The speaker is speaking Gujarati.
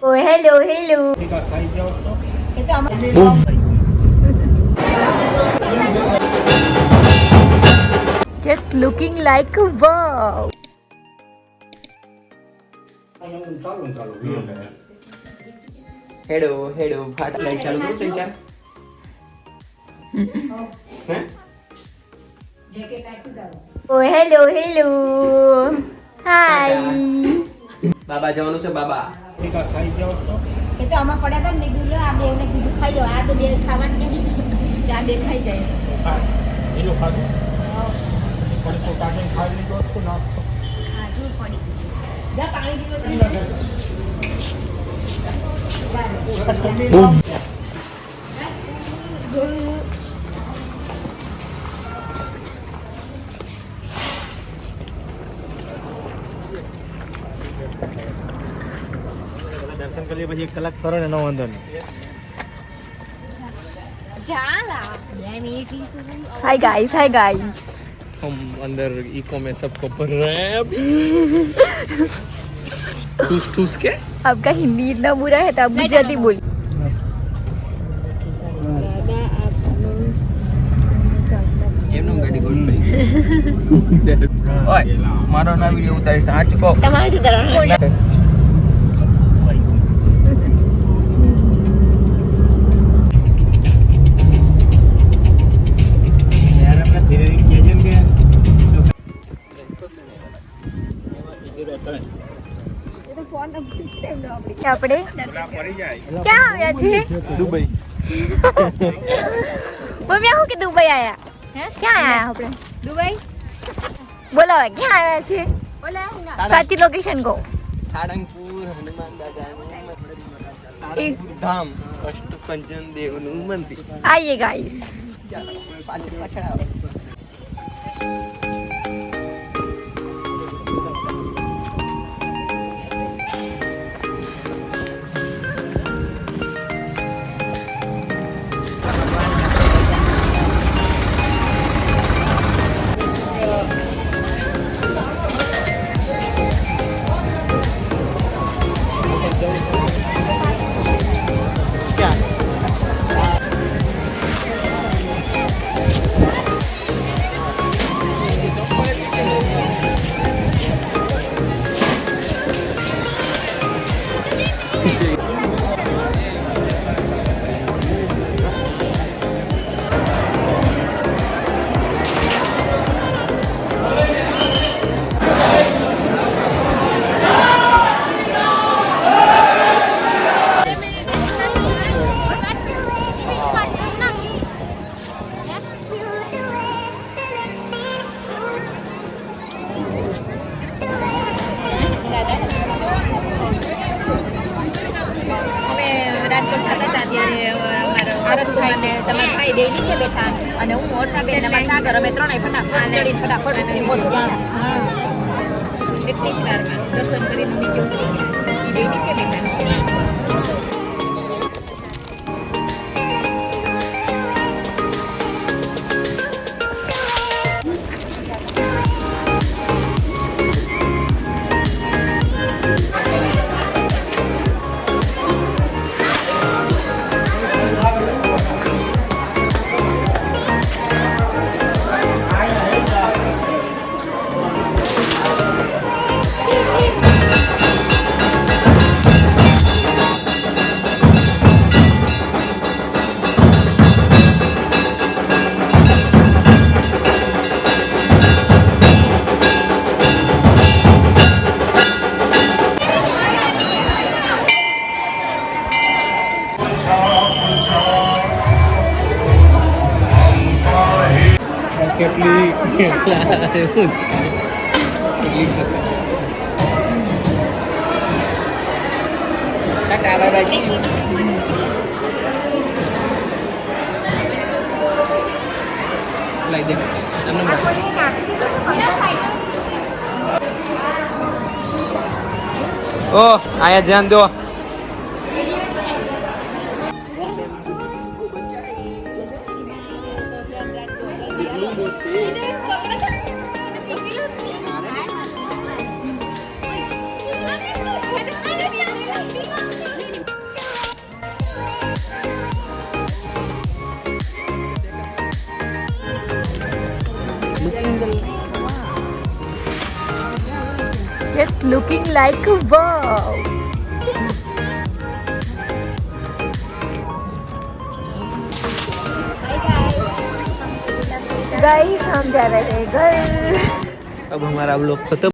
Oh, hello, hello. Just looking like a wow. हेडो हेडो फाट लाइट चालू करू तीन चार हैं Oh, hello, hello. Hi. બાબા જવાનું છે બાબા એ તો આમાં પડ્યા હતા ને મેં કીધું આ બેને કીધું ખાઈ જાઓ આ તો બે ખાવાની નથી આ બે ખાઈ જાય એનું ખાધું પણ તો કાઢીને ખાઈ લીધો તો નાખતો ખાધું પડી જા પાણી પીવો દર્શન કરી પછી 1 કલાક કરો ને નો વાંધો નહીં Hi guys, hi guys. हम अंदर इको में सबको भर रहे हैं अभी ठूस ठूस के आपका हिंदी इतना बुरा है तो आप गुजराती बोलिए. એમનો ગાડી ગોળ પડી ઓય મારો ના વિડિયો ઉતારી છે આ ચૂકો તમારે શું કરવાનું? આપણે ક્યાં આવ્યા છીએ? दुबई મમ્મી આવું કે દુબઈ આયા? ક્યાં આયા આપણે? દુબઈ બોલો હવે ક્યાં આવ્યા છીએ? સાચી લોકેશન કહો. સાળંગપુર હનુમાન દાદાનું સાળંગપુર ધામ અષ્ટપંચન દેવનું મંદિર આઈએ ગાઈસ. ચાલો પાછળ પાછળ આવો નીચે બેઠા અને હું વર્ષાબેન અને સાગર અમે ત્રણેય ફટાફટ ચડીને ફટાફટ ઉતરી પહોંચી ગયા. એટલી જ વારમાં દર્શન કરીને નીચે ઉતરી ગયા. એ બે નીચે બેઠા. ટાટા બાય બાય લાઈ દે ઓ આયા ધ્યાન દો Just looking like a wow. Guys, हम जा रहे हैं घर. अब हमारा व्लॉग खत्म